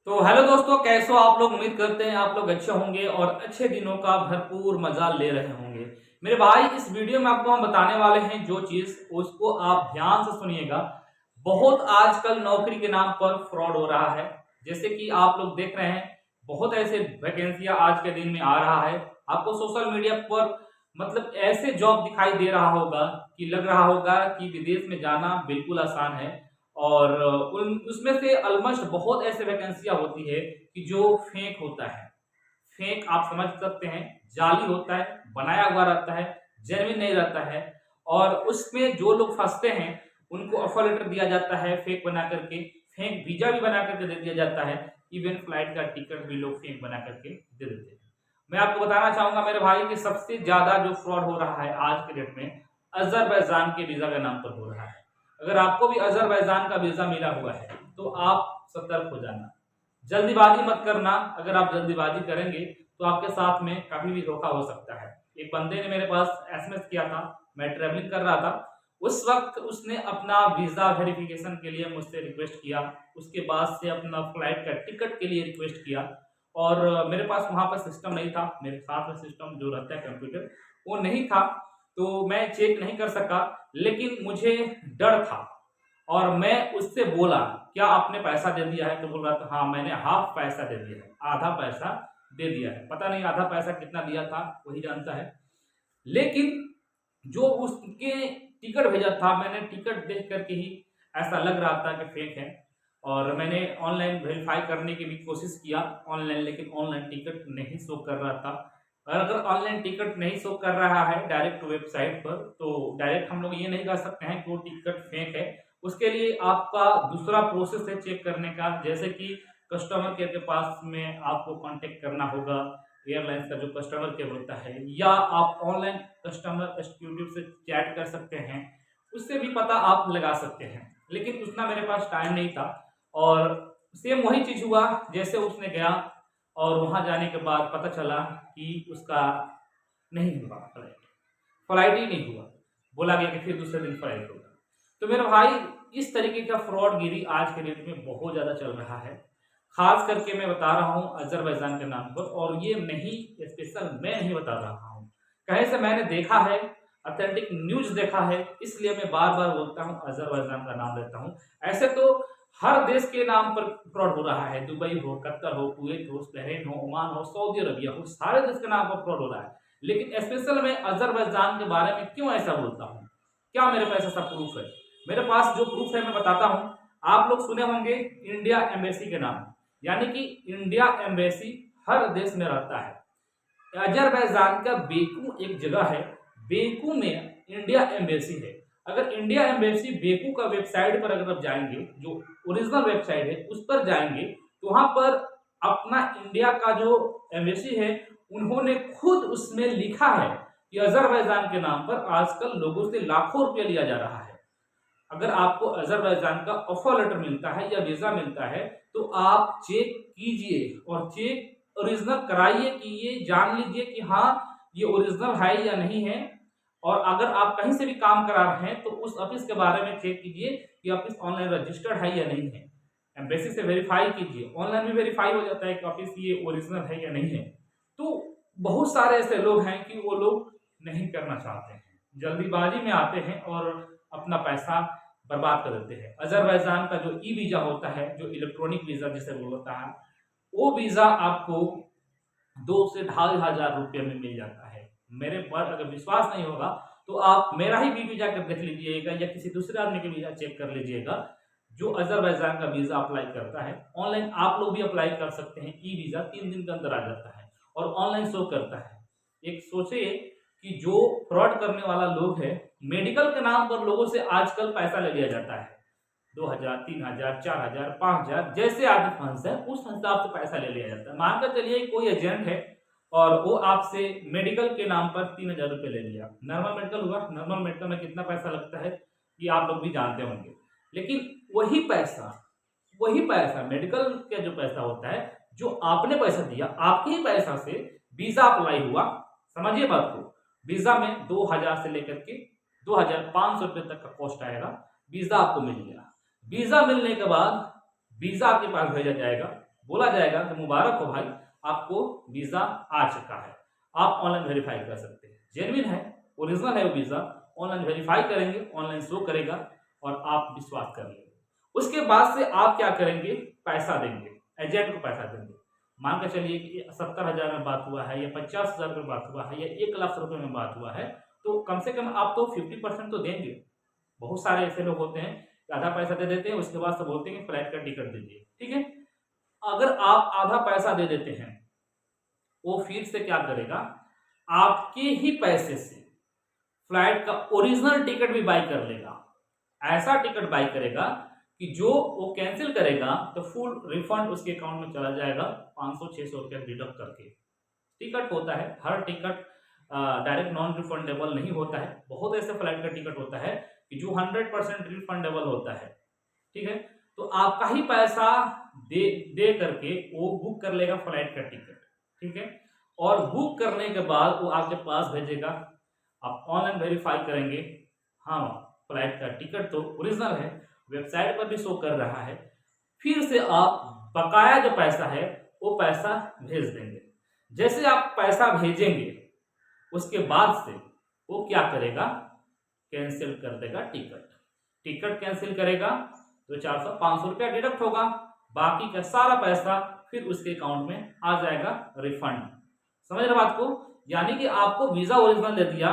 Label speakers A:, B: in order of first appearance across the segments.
A: तो हेलो दोस्तों, कैसे हो आप लोग। उम्मीद करते हैं आप लोग अच्छे होंगे और अच्छे दिनों का भरपूर मजा ले रहे होंगे। मेरे भाई, इस वीडियो में आपको हम बताने वाले हैं जो चीज, उसको आप ध्यान से सुनिएगा। बहुत आजकल नौकरी के नाम पर फ्रॉड हो रहा है। जैसे कि आप लोग देख रहे हैं, बहुत ऐसे वैकेंसियां आज के दिन में आ रहा है। आपको सोशल मीडिया पर मतलब ऐसे जॉब दिखाई दे रहा होगा कि लग रहा होगा कि विदेश में जाना बिल्कुल आसान है। और उन उसमें से ऑलमोस्ट बहुत ऐसे वैकेंसियां होती है कि जो फेक होता है। फेक आप समझ सकते हैं, जाली होता है, बनाया हुआ रहता है, जेन्युइन नहीं रहता है। और उसमें जो लोग फंसते हैं उनको ऑफर लेटर दिया जाता है फेक बना करके, फेक वीजा भी बना करके दे दिया जाता है। इवन फ्लाइट का टिकट भी लोग फेक बना करके दे देते हैं। मैं आपको बताना चाहूंगा मेरे भाई कि सबसे ज्यादा जो फ्रॉड हो रहा है आज के डेट में अजरबैजान के वीजा के नाम पर हो रहा है। अगर आपको भी अजरबैजान का वीजा मिला हुआ है तो आप सतर्क हो जाना, जल्दीबाजी मत करना। अगर आप जल्दीबाजी करेंगे तो आपके साथ में कभी भी धोखा हो सकता है। एक बंदे ने मेरे पास एसएमएस किया था, मैं ट्रेवलिंग कर रहा था। उस वक्त उसने अपना वीजा वेरिफिकेशन के लिए मुझसे रिक्वेस्ट किया, उसके बाद से अपना फ्लाइट का टिकट के लिए रिक्वेस्ट किया। और मेरे पास वहां पर सिस्टम नहीं था, मेरे साथ में सिस्टम जो रहता है कंप्यूटर वो नहीं था, तो मैं चेक नहीं कर सका। लेकिन मुझे डर था और मैं उससे बोला, क्या आपने पैसा दे दिया है? तो बोल रहा था हाँ मैंने हाफ पैसा दे दिया है, आधा पैसा दे दिया है। पता नहीं आधा पैसा कितना दिया था, वही जानता है। लेकिन जो उसके टिकट भेजा था, मैंने टिकट देख करके ही ऐसा लग रहा था कि फेक है। और मैंने ऑनलाइन वेरीफाई करने की भी कोशिश किया ऑनलाइन, लेकिन ऑनलाइन टिकट नहीं शो कर रहा था। और अगर ऑनलाइन टिकट नहीं शो कर रहा है डायरेक्ट वेबसाइट पर, तो डायरेक्ट हम लोग ये नहीं कह सकते हैं कि वो टिकट फेक है। उसके लिए आपका दूसरा प्रोसेस है चेक करने का, जैसे कि कस्टमर केयर के पास में आपको कांटेक्ट करना होगा, एयरलाइंस का जो कस्टमर केयर होता है, या आप ऑनलाइन कस्टमर एक्सक्यूटिव से चैट कर सकते हैं, उससे भी पता आप लगा सकते हैं। लेकिन उतना मेरे पास टाइम नहीं था। और सेम वही चीज हुआ, जैसे उसने गया और वहां जाने के बाद पता चला कि उसका नहीं हुआ फ्लाइट, फ्लाइट ही नहीं हुआ। बोला गया कि फिर दूसरे दिन फ्लाइट होगा। तो मेरे भाई, इस तरीके का फ्रॉड गिरी आज के डेट में बहुत ज्यादा चल रहा है। खास करके मैं बता रहा हूँ अजरबैजान के नाम पर, और ये नहीं स्पेशल मैं नहीं बता रहा हूँ, कहीं से मैंने देखा है, ऑथेंटिक न्यूज देखा है, इसलिए मैं बार बार बोलता हूँ अजरबैजान का नाम लेता हूँ। ऐसे तो हर देश के नाम पर फ्रॉड हो रहा है, दुबई हो, कतर हो, कुवैत हो, बहरीन हो, ओमान हो, सऊदी अरबिया हो, सारे देश के नाम पर फ्रॉड हो रहा है। लेकिन स्पेशल मैं अजरबैजान के बारे में क्यों ऐसा बोलता हूँ? क्या मेरे पास ऐसा प्रूफ है? मेरे पास जो प्रूफ है मैं बताता हूँ। आप लोग सुने होंगे इंडिया एम्बेसी के नाम, यानी कि इंडिया एम्बेसी हर देश में रहता है। अजरबैजान का बेकू एक जगह है, बेकू में इंडिया एम्बेसी है। अगर इंडिया एम्बेसी बेकू का वेबसाइट पर अगर आप जाएंगे, जो ओरिजिनल वेबसाइट है उस पर जाएंगे, तो वहां पर अपना इंडिया का जो एम्बेसी है, उन्होंने खुद उसमें लिखा है कि अजरबैजान के नाम पर आजकल लोगों से लाखों रुपया लिया जा रहा है। अगर आपको अजरबैजान का ऑफर लेटर मिलता है या वीजा मिलता है, तो आप चेक कीजिए और चेक ओरिजिनल कराइए कि ये जान लीजिए कि हाँ ये ओरिजिनल है या नहीं है। और अगर आप कहीं से भी काम करा रहे हैं तो उस ऑफिस के बारे में चेक कीजिए कि ऑफिस ऑनलाइन रजिस्टर्ड है या नहीं है। एम्बेसी से वेरीफाई कीजिए, ऑनलाइन भी वेरीफाई हो जाता है कि ऑफिस ये ओरिजिनल है या नहीं है। तो बहुत सारे ऐसे लोग हैं कि वो लोग नहीं करना चाहते हैं, जल्दीबाजी में आते हैं और अपना पैसा बर्बाद कर देते हैं। अजरबैजान का जो ई वीजा होता है, जो इलेक्ट्रॉनिक वीजा जिसे बोलता है, वो वीजा आपको 2 से 2,500 रुपये में मिल जाता है। मेरे पर अगर विश्वास नहीं होगा तो आप मेरा ही वीडियो जाकर देख लीजिएगा या किसी दूसरे आदमी के वीजा चेक कर लीजिएगा जो अजरबैजान का वीजा अप्लाई करता है। ऑनलाइन आप लोग भी अप्लाई कर सकते हैं, ई वीजा 3 दिन के अंदर आ जाता है और ऑनलाइन शो करता है। एक सोचिए कि जो फ्रॉड करने वाला लोग है, मेडिकल के नाम पर लोगों से आजकल पैसा ले लिया जाता है। 2,000, 3,000, 4,000, 5,000, जैसे आदमी फंस है उस हिसाब से पैसा ले लिया जाता है। मानकर चलिए कोई एजेंट है और वो आपसे मेडिकल के नाम पर 3,000 रुपये ले लिया। नॉर्मल मेडिकल हुआ, नॉर्मल मेडिकल में कितना पैसा लगता है ये आप लोग भी जानते होंगे। लेकिन वही पैसा मेडिकल का जो पैसा होता है, जो आपने पैसा दिया, आपके ही पैसा से वीजा अप्लाई हुआ। समझिए बात को, वीजा में 2,000 से लेकर के 2,500 रुपये तक का कॉस्ट आएगा। वीजा आपको मिल गया, वीजा मिलने के बाद वीजा आपके पास भेजा जाएगा, बोला जाएगा कि मुबारक हो भाई, आपको वीजा आ चुका है। आप ऑनलाइन वेरीफाई कर सकते हैं, जेन्युइन है, ओरिजिनल है वो वीजा। ऑनलाइन वेरीफाई करेंगे, ऑनलाइन शो करेगा और आप विश्वास कर लेंगे। उसके बाद से आप क्या करेंगे, पैसा देंगे, एजेंट को पैसा देंगे। मान के चलिए कि 70,000 में बात हुआ है या 50,000 में बात हुआ है या 1 लाख रुपए में बात हुआ है, तो कम से कम आप तो 50% तो देंगे। बहुत सारे ऐसे लोग होते हैं कि आधा पैसा दे देते हैं, उसके बाद से बोलते हैं कि फ्लाइट का टिकट दीजिए। ठीक है, अगर आप आधा पैसा दे देते हैं, वो फिर से क्या करेगा, आपके ही पैसे से फ्लाइट का ओरिजिनल टिकट भी बाई कर लेगा। ऐसा टिकट बाई करेगा कि जो वो कैंसिल करेगा तो फुल रिफंड उसके अकाउंट में चला जाएगा, 500-600 रुपया डिडक्ट करके। टिकट होता है, हर टिकट डायरेक्ट नॉन रिफंडेबल नहीं होता है। बहुत ऐसे फ्लाइट का टिकट होता है कि जो 100% रिफंडेबल होता है। ठीक है, तो आपका ही पैसा दे करके वो बुक कर लेगा फ्लाइट का टिकट। ठीक है, और बुक करने के बाद वो आपके पास भेजेगा, आप ऑनलाइन वेरीफाई करेंगे, हाँ फ्लाइट का टिकट तो ओरिजिनल है, वेबसाइट पर भी शो कर रहा है। फिर से आप बकाया जो पैसा है वो पैसा भेज देंगे। जैसे आप पैसा भेजेंगे उसके बाद से वो क्या करेगा, कैंसिल कर देगा टिकट। टिकट कैंसिल करेगा तो 400-500 रुपया डिडक्ट होगा, बाकी का सारा पैसा फिर उसके अकाउंट में आ जाएगा रिफंड। समझ रहे बात को? यानी कि आपको वीजा ओरिजिनल दे दिया,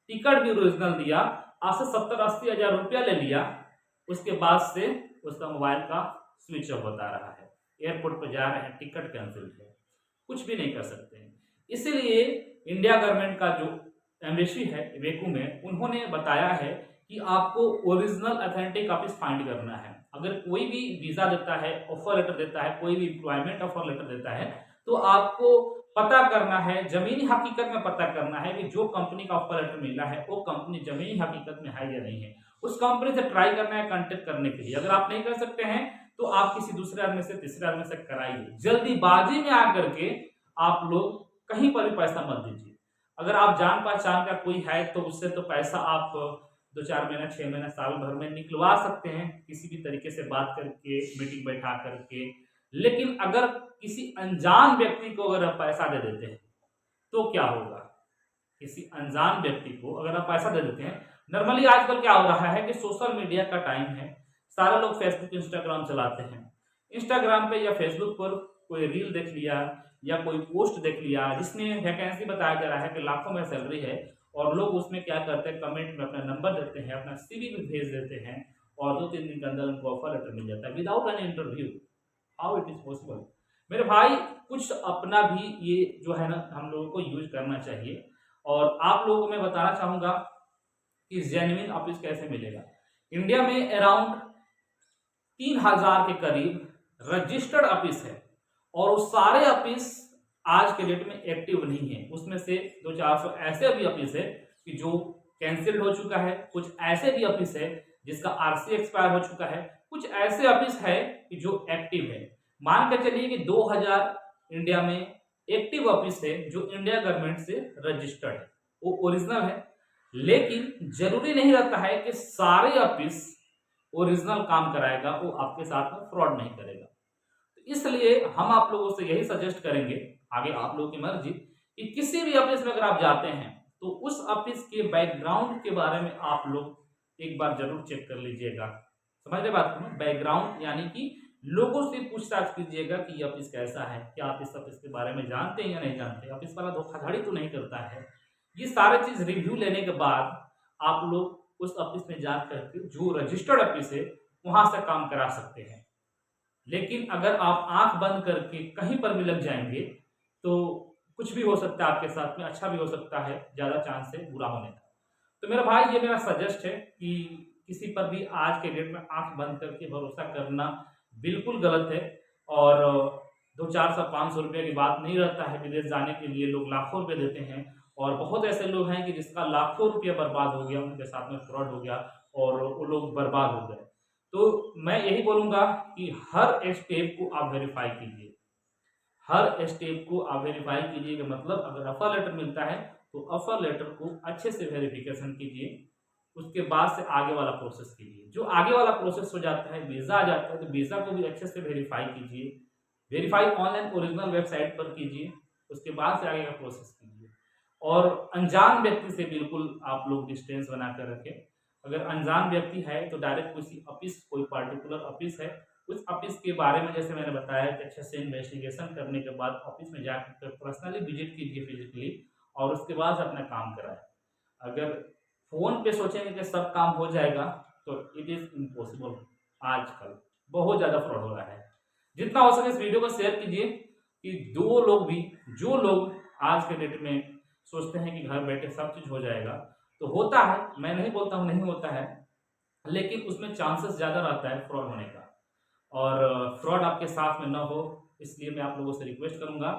A: टिकट भी ओरिजिनल दिया, आपसे 70-80 हजार रुपया ले लिया, उसके बाद से उसका मोबाइल का स्विच ऑफ बता रहा है, एयरपोर्ट पर जा रहे हैं, टिकट कैंसिल है, कुछ भी नहीं कर सकते हैं। इसीलिए इंडिया गवर्नमेंट का जो एम्बेसी है वेकू में, उन्होंने बताया है कि आपको ओरिजिनल अथेंटिक ऑफिस फाइंड करना है। अगर कोई भी वीजा देता है, ऑफर लेटर देता है, कोई भी एम्प्लॉयमेंट ऑफर लेटर देता है, तो आपको पता करना है, जमीनी हकीकत में पता करना है कि जो कंपनी का ऑफर लेटर मिला है वो कंपनी जमीनी हकीकत में है या नहीं है। उस कंपनी से ट्राई करना है कांटेक्ट करने के लिए। अगर आप नहीं कर सकते हैं तो आप किसी दूसरे आदमी से, तीसरे आदमी से कराइए। जल्दीबाजी में आकर के आप लोग कहीं पर भी पैसा मत दीजिए। अगर आप जान पहचान का कोई है तो उससे तो पैसा आप 2-4 महीना, 6 महीना, साल भर में निकलवा सकते हैं, किसी भी तरीके से बात करके, मीटिंग बैठा करके। लेकिन अगर किसी अनजान व्यक्ति को अगर आप पैसा दे देते हैं तो क्या होगा, किसी अनजान व्यक्ति को अगर आप पैसा दे देते हैं, नॉर्मली आजकल क्या हो रहा है कि सोशल मीडिया का टाइम है, सारे लोग फेसबुक, इंस्टाग्राम चलाते हैं। इंस्टाग्राम पे या फेसबुक पर कोई रील देख लिया या कोई पोस्ट देख लिया जिसमें वैकेंसी बताया जा रहा है कि लाखों में सैलरी है, और लोग उसमें क्या करते हैं, कमेंट में अपना नंबर देते हैं, अपना सीवी भी भेज देते हैं, और 2-3 दिन के अंदर उनको ऑफर लेटर मिल जाता है without any interview. How it is possible? मेरे भाई, कुछ अपना भी ये जो है ना हम लोगों को यूज करना चाहिए। और आप लोगों को मैं बताना चाहूंगा कि जेन्युइन ऑफिस कैसे मिलेगा। इंडिया में अराउंड 3,000 के करीब रजिस्टर्ड ऑफिस है, और वो सारे ऑफिस आज के डेट में एक्टिव नहीं है। उसमें से 200-400 ऐसे भी ऑफिस है कि जो कैंसिल्ड हो चुका है, कुछ ऐसे भी ऑफिस है जिसका आरसी एक्सपायर हो चुका है, कुछ ऐसे ऑफिस है कि जो एक्टिव है। मान के चलिए कि 2000 इंडिया में एक्टिव ऑफिस है जो इंडिया गवर्नमेंट से रजिस्टर्ड है, वो ओरिजिनल है। लेकिन जरूरी नहीं रहता है कि सारे ऑफिस ओरिजिनल काम कराएगा, वो आपके साथ में फ्रॉड नहीं करेगा। तो इसलिए हम आप लोगों से यही सजेस्ट करेंगे, आगे आप लोगों की मर्जी, कि किसी भी ऑफिस में अगर आप जाते हैं तो उस ऑफिस के बैकग्राउंड के बारे में आप लोग एक बार जरूर चेक कर लीजिएगा। समझ रहे बात को? बैकग्राउंड यानी कि लोगों से पूछताछ कीजिएगा कि ये ऑफिस कैसा है, क्या आप इस ऑफिस के बारे में जानते हैं या नहीं जानते, ऑफिस वाला धोखाधड़ी तो नहीं करता है। ये सारे चीज रिव्यू लेने के बाद आप लोग उस ऑफिस में जा करके जो रजिस्टर्ड ऑफिस है वहां से काम करा सकते हैं। लेकिन अगर आप आंख बंद करके कहीं पर भी लग जाएंगे तो कुछ भी हो सकता है आपके साथ में, अच्छा भी हो सकता है, ज्यादा चांस है बुरा होने का। तो मेरा भाई, ये मेरा सजेस्ट है कि किसी पर भी आज के डेट में आंख बंद करके भरोसा करना बिल्कुल गलत है। और 200-400-500 रुपये की बात नहीं रहता है, विदेश जाने के लिए लोग लाखों रुपए देते हैं, और बहुत ऐसे लोग हैं कि जिसका लाखों रुपया बर्बाद हो गया, उनके साथ में फ्रॉड हो गया और वो लोग बर्बाद हो गए। तो मैं यही बोलूंगा कि हर स्टेप को आप वेरीफाई कीजिए, हर स्टेप को आप वेरीफाई कीजिए। कि मतलब अगर ऑफर लेटर मिलता है तो ऑफर लेटर को अच्छे से वेरिफिकेशन कीजिए, उसके बाद से आगे वाला प्रोसेस कीजिए। जो आगे वाला प्रोसेस हो जाता है, वीज़ा आ जाता है, तो वीज़ा को भी अच्छे से वेरीफाई कीजिए। वेरीफाई ऑनलाइन ओरिजिनल वेबसाइट पर कीजिए, उसके बाद से आगे का प्रोसेस कीजिए। और अनजान व्यक्ति से बिल्कुल आप लोग डिस्टेंस बना कर रखें। अगर अनजान व्यक्ति है तो डायरेक्ट किसी ऑफिस, कोई पार्टिकुलर ऑफिस है, उस ऑफिस के बारे में जैसे मैंने बताया कि अच्छे से इन्वेस्टिगेशन करने के बाद ऑफिस में जाकर पर्सनली विजिट कीजिए फिजिकली, और उसके बाद से अपना काम कराएं। अगर फोन पे सोचेंगे कि सब काम हो जाएगा तो इट इज इम्पॉसिबल। आजकल बहुत ज़्यादा फ्रॉड हो रहा है। जितना हो सके इस वीडियो को शेयर कीजिए कि दो लोग भी, जो लोग आज के डेट में सोचते हैं कि घर बैठे सब चीज़ हो जाएगा, तो होता है, मैं नहीं बोलता हूँ नहीं होता है, लेकिन उसमें चांसेस ज़्यादा रहता है फ्रॉड होने का। और फ्रॉड आपके साथ में ना हो, इसलिए मैं आप लोगों से रिक्वेस्ट करूंगा,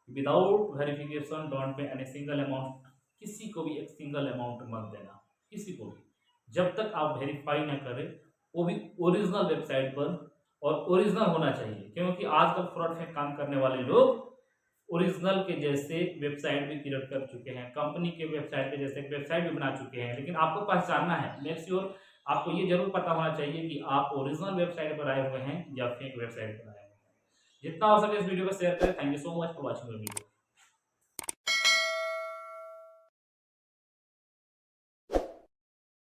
A: without verification don't pay any single amount, किसी को भी एक सिंगल अमाउंट मत देना, किसी को भी, जब तक आप वेरीफाई ना करें, वो भी ओरिजिनल वेबसाइट पर, और ओरिजिनल होना चाहिए, क्योंकि आजकल फ्रॉड में काम करने वाले लोग ओरिजिनल के जैसे वेबसाइट भी क्रिएट कर चुके हैं, कंपनी के वेबसाइट के जैसे वेबसाइट भी बना चुके हैं। लेकिन आपको पहचानना है, मेक श्योर आपको ये जरूर पता होना चाहिए कि आप ओरिजिनल वेबसाइट पर आए हुए हैं या फेक वेबसाइट पर आए हुए हैं। जितना हो सके इस वीडियो को शेयर करें। Thank you so much for watching the video.